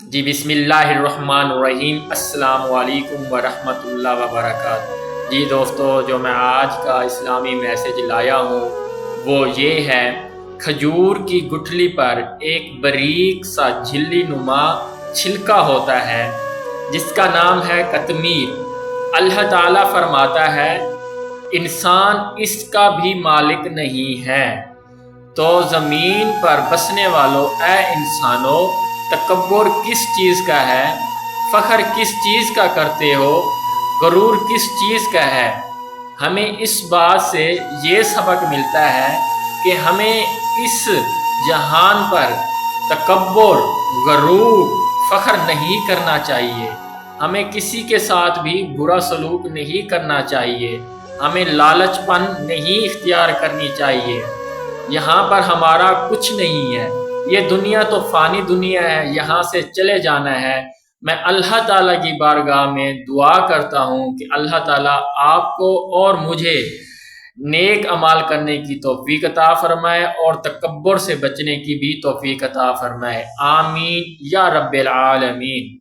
جی بسم اللہ الرحمن الرحیم۔ السلام علیکم ورحمۃ اللہ وبرکاتہ۔ جی دوستو، جو میں آج کا اسلامی میسج لایا ہوں وہ یہ ہے، کھجور کی گٹھلی پر ایک باریک سا جھلی نما چھلکا ہوتا ہے جس کا نام ہے قطمیر۔ اللہ تعالیٰ فرماتا ہے انسان اس کا بھی مالک نہیں ہے۔ تو زمین پر بسنے والوں، اے انسانوں، تکبر کس چیز کا ہے؟ فخر کس چیز کا کرتے ہو؟ غرور کس چیز کا ہے؟ ہمیں اس بات سے یہ سبق ملتا ہے کہ ہمیں اس جہان پر تکبر، غرور، فخر نہیں کرنا چاہیے۔ ہمیں کسی کے ساتھ بھی برا سلوک نہیں کرنا چاہیے۔ ہمیں لالچ پن نہیں اختیار کرنی چاہیے۔ یہاں پر ہمارا کچھ نہیں ہے، یہ دنیا تو فانی دنیا ہے، یہاں سے چلے جانا ہے۔ میں اللہ تعالیٰ کی بارگاہ میں دعا کرتا ہوں کہ اللہ تعالیٰ آپ کو اور مجھے نیک اعمال کرنے کی توفیق عطا فرمائے اور تکبر سے بچنے کی بھی توفیق عطا فرمائے۔ آمین یا رب العالمین۔